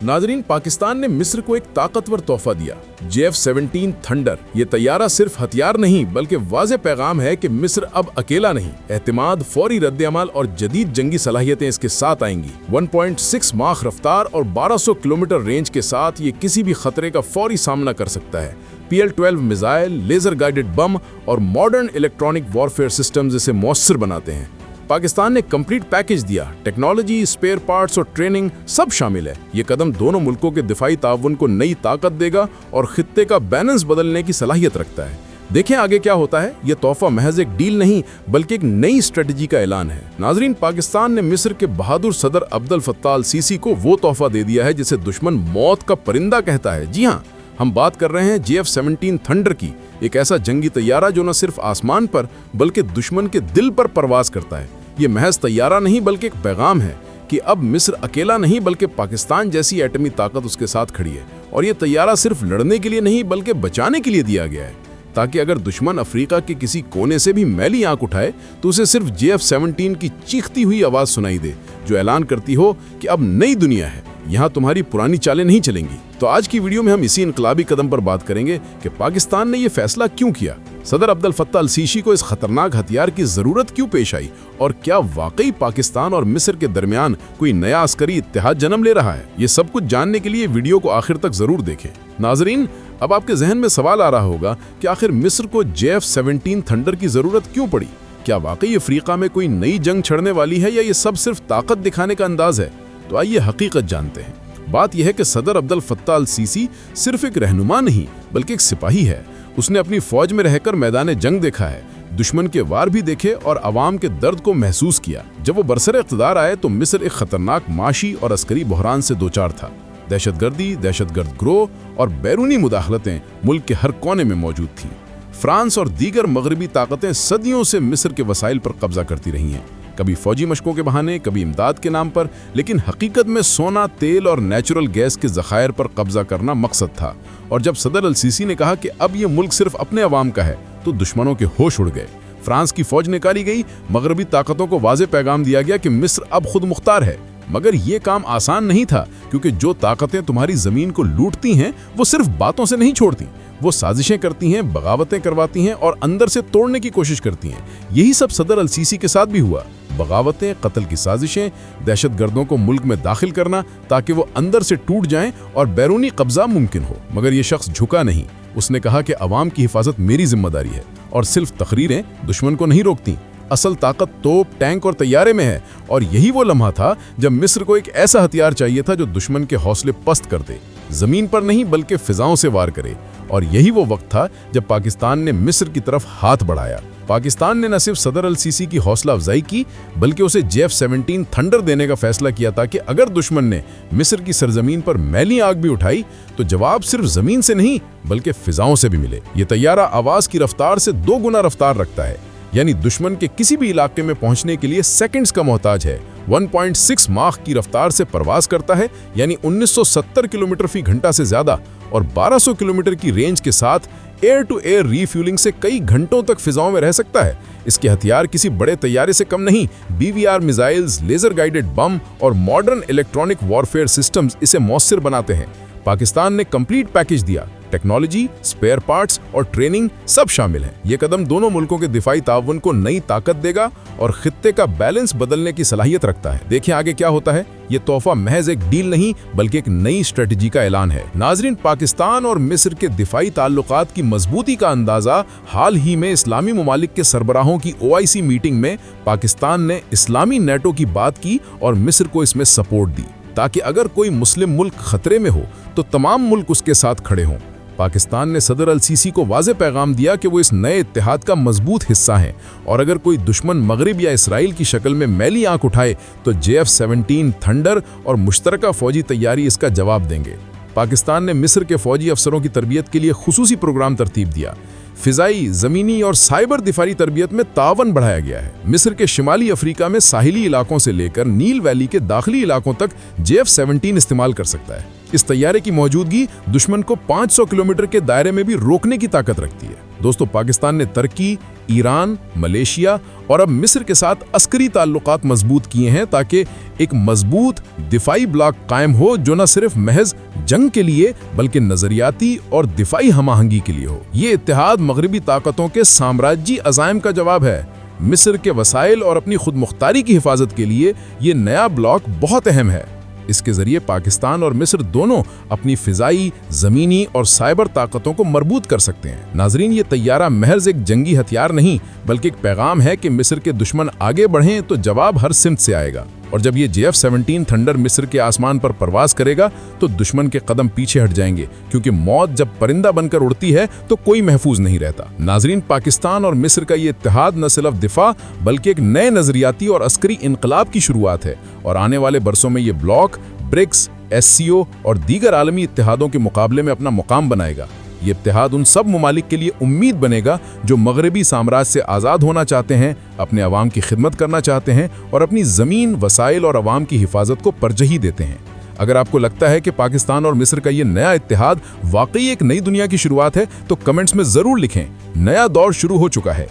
नाजरीन, पाकिस्तान ने मिस्र को एक ताकतवर तोहफा दिया, JF-17 थंडर। ये तैयारा सिर्फ हथियार नहीं बल्कि वाज़ेह पैगाम है कि मिस्र अब अकेला नहीं। एतमाद, फौरी रद्द-ए-अमल और जदीद जंगी सलाहियतें इसके साथ आएंगी। 1.6 माख रफ्तार और 1200 किलोमीटर रेंज के साथ ये किसी भी खतरे का फौरी सामना कर सकता है। PL-12 missile, laser guided bomb और मॉडर्न इलेक्ट्रॉनिक वॉरफेयर सिस्टम्स इसे मौसर बनाते हैं। पाकिस्तान ने कंप्लीट पैकेज दिया, टेक्नोलॉजी, स्पेयर पार्ट्स और ट्रेनिंग सब शामिल है। ये कदम दोनों मुल्कों के दिफाई ताउन को नई ताकत देगा और खित्ते का बैलेंस बदलने की सलाहियत रखता है। देखें आगे क्या होता है। ये तोहफा महज एक डील नहीं बल्कि एक नई स्ट्रेटजी का ऐलान है। नाजरीन, पाकिस्तान ने मिस्र के बहादुर सदर अब्दुल फत्ताह अल सीसी को वो तोहफा दे दिया है जिसे दुश्मन मौत का परिंदा कहता है। जी हाँ, हम बात कर रहे हैं JF-17 थंडर की, एक ऐसा जंगी तैयारा जो न सिर्फ आसमान पर बल्कि दुश्मन के दिल पर परवाज करता है। ये महज तैयारा नहीं बल्कि एक पैगाम है कि अब मिस्र अकेला नहीं बल्कि पाकिस्तान जैसी एटमी ताकत उसके साथ खड़ी है। और ये तैयारा सिर्फ लड़ने के लिए नहीं बल्कि बचाने के लिए दिया गया है, ताकि अगर दुश्मन अफ्रीका के किसी कोने से भी मैली आंख उठाए तो उसे सिर्फ JF-17 की चीखती हुई आवाज सुनाई दे, जो ऐलान करती हो कि अब नई दुनिया है, यहाँ तुम्हारी पुरानी चालें नहीं चलेंगी। तो आज की वीडियो में हम इसी इनकलाबी कदम पर बात करेंगे कि पाकिस्तान ने यह फैसला क्यों किया, सदर अब्दुल फत्ताह अल सीसी को इस खतरनाक हथियार की जरूरत क्यों पेश आई और क्या वाकई पाकिस्तान और मिस्र के दरमियान कोई नया अस्करी इत्तेहाद जन्म ले रहा है। ये सब कुछ जानने के लिए वीडियो को आखिर तक जरूर देखें। नाजरीन, अब आपके जहन में सवाल आ रहा होगा कि आखिर मिस्र को JF-17 थंडर की जरूरत क्यों पड़ी। क्या वाकई अफ्रीका में कोई नई जंग छड़ने वाली है या ये सब सिर्फ ताकत दिखाने का अंदाज है। तो आइए हकीकत जानते हैं। बात यह है कि सदर अब्दुल फत्ताह अल सीसी सिर्फ एक रहनुमा नहीं बल्कि एक सिपाही है। उसने अपनी फौज में रहकर मैदान जंग देखा है, दुश्मन के वार भी देखे और अवाम के दर्द को महसूस किया। जब वो बरसरे इक़्तिदार आए तो मिस्र एक खतरनाक माशी और अस्करी बहरान से दो चार था। दहशतगर्दी, दहशतगर्द ग्रोह और बैरूनी मुदाखलतें मुल्क के हर कोने में मौजूद थीं। फ्रांस और दीगर मगरबी ताकतें सदियों से मिस्र के वसाइल पर कब्जा करती रही हैं, कभी फौजी मशकों के बहाने, कभी इमदाद के नाम पर, लेकिन हकीकत में सोना, तेल और नेचुरल गैस के ज़खायर पर कब्जा करना मकसद था। और जब सदर अल सीसी ने कहा कि अब ये मुल्क सिर्फ अपने अवाम का है तो दुश्मनों के होश उड़ गए। फ्रांस की फौज निकाली गई, मगरबी ताकतों को वाज़ेह पैगाम दिया गया कि मिस्र अब खुद मुख्तार है। मगर ये काम आसान नहीं था, क्योंकि जो ताकतें तुम्हारी ज़मीन को लूटती हैं वो सिर्फ बातों से नहीं छोड़ती, वो साजिशें करती हैं, बगावतें करवाती हैं और अंदर से तोड़ने की कोशिश करती हैं। यही सब सदर अल सीसी के साथ भी हुआ। बगावतें, कत्ल की साजिशें, दहशतगर्दों को मुल्क में दाखिल करना ताकि वो अंदर से टूट जाएं और बैरूनी कब्जा मुमकिन हो। मगर ये शख्स झुका नहीं। उसने कहा कि अवाम की हिफाजत मेरी जिम्मेदारी है और सिर्फ तकरीरें दुश्मन को नहीं रोकती। असल ताकत तोप, टैंक और तैयारे में है। और यही वो लम्हा था जब मिस्र को एक ऐसा हथियार चाहिए था जो दुश्मन के हौसले पस्त कर दे, जमीन पर नहीं बल्कि फिजाओं से वार करे। और यही वो वक्त था जब पाकिस्तान ने मिस्र की तरफ हाथ बढ़ाया। पाकिस्तान ने न सिर्फ सदर अल सीसी की हौसला अफजाई की बल्कि उसे JF-17 थंडर देने का फैसला किया था कि अगर दुश्मन ने मिस्र की सरजमीन पर मैली आग भी उठाई तो जवाब सिर्फ जमीन से नहीं बल्कि फिजाओं से भी मिले। ये तैयारा आवाज की रफ्तार से 2 गुना रफ्तार रखता है, यानी दुश्मन के किसी भी इलाके में पहुंचने के लिए सेकंड्स का मोहताज है। 1.6 माख की रफ्तार से परवाज करता है, यानी 1970 किलोमीटर फी घंटा से ज्यादा, और 1200 किलोमीटर की रेंज के साथ एयर टू एयर रीफ्यूलिंग से कई घंटों तक फिजाओं में रह सकता है। इसके हथियार किसी बड़े तैयारे से कम नहीं। BVR missiles, laser guided bomb और मॉडर्न इलेक्ट्रॉनिक वॉरफेयर सिस्टम्स इसे मौसर बनाते हैं। पाकिस्तान ने कंप्लीट पैकेज दिया, टेक्नोलॉजी, स्पेयर पार्ट्स और ट्रेनिंग सब शामिल है। ये कदम दोनों मुल्कों के दिफाई ताउन को नई ताकत देगा और खित्ते का बैलेंस बदलने की सलाहियत रखता है। देखिए आगे क्या होता है। ये तोहफा महज एक डील नहीं बल्कि एक नई स्ट्रेटजी का ऐलान है। नाजरीन, पाकिस्तान और मिस्र के दिफाई ताल्लुकात की मजबूती का अंदाजा हाल ही में इस्लामी ममालिक के सरबराहों की OIC मीटिंग में पाकिस्तान ने इस्लामी नेटो की बात की और मिस्र को इसमें सपोर्ट दी, ताकि अगर कोई मुस्लिम मुल्क खतरे में हो तो तमाम मुल्क उसके साथ खड़े हों। पाकिस्तान ने सदर अल सीसी को वाज़ेह पैगाम दिया कि वो इस नए इत्तेहाद का मजबूत हिस्सा हैं और अगर कोई दुश्मन मगरिब या इसराइल की शक्ल में मैली आंख उठाए तो JF-17 थंडर और मुश्तरका फौजी तैयारी इसका जवाब देंगे। पाकिस्तान ने मिस्र के फौजी अफसरों की तरबियत के लिए खुसूसी प्रोग्राम तरतीब दिया। फिजाई, जमीनी और साइबर दिफाई तरबियत में तावन बढ़ाया गया है। मिस्र के शिमाली अफ्रीका में साहिली इलाकों से लेकर नील वैली के दाखिली इलाकों तक JF-17 इस्तेमाल कर सकता है। इस तैयारे की मौजूदगी दुश्मन को 500 किलोमीटर के दायरे में भी रोकने की ताकत रखती है। दोस्तों, पाकिस्तान ने तुर्की, ईरान, मलेशिया और अब मिस्र के साथ अस्करी ताल्लुकात मजबूत किए हैं ताकि एक मजबूत दिफाई ब्लॉक कायम हो जो न सिर्फ महज जंग के लिए बल्कि नजरियाती और दिफाई हमाहंगी के लिए हो। ये इत्तेहाद मगरबी ताकतों के साम्राज्यी अज़ाइम का जवाब है। मिस्र के वसाइल और अपनी खुद मुख्तारी की हिफाजत के लिए ये नया ब्लॉक बहुत अहम है। इसके जरिए पाकिस्तान और मिस्र दोनों अपनी फिजाई, जमीनी और साइबर ताकतों को मजबूत कर सकते हैं। नाजरीन, ये तैयारा महज एक जंगी हथियार नहीं बल्कि एक पैगाम है कि मिस्र के दुश्मन आगे बढ़ें तो जवाब हर सिमत से आएगा। और जब ये JF-17 थंडर मिस्र के आसमान पर परवाज करेगा तो दुश्मन के कदम पीछे हट जाएंगे, क्योंकि मौत जब परिंदा बनकर उड़ती है तो कोई महफूज नहीं रहता। नाजरीन, पाकिस्तान और मिस्र का ये इत्तेहाद न सिर्फ दिफा बल्कि एक नए नजरियाती और अस्करी इनकलाब की शुरुआत है और आने वाले बरसों में ये ब्लॉक ब्रिक्स, SCO और दीगर आलमी इत्तेहादों के मुकाबले में अपना मुकाम बनाएगा। ये इत्तेहाद उन सब ममालिक के लिए उम्मीद बनेगा जो मगरबी साम्राज्य से आज़ाद होना चाहते हैं, अपने अवाम की खिदमत करना चाहते हैं और अपनी ज़मीन, वसाइल और अवाम की हिफाजत को तरजीह देते हैं। अगर आपको लगता है कि पाकिस्तान और मिस्र का ये नया इत्तेहाद वाकई एक नई दुनिया की शुरुआत है तो कमेंट्स में ज़रूर लिखें। नया दौर शुरू हो चुका है।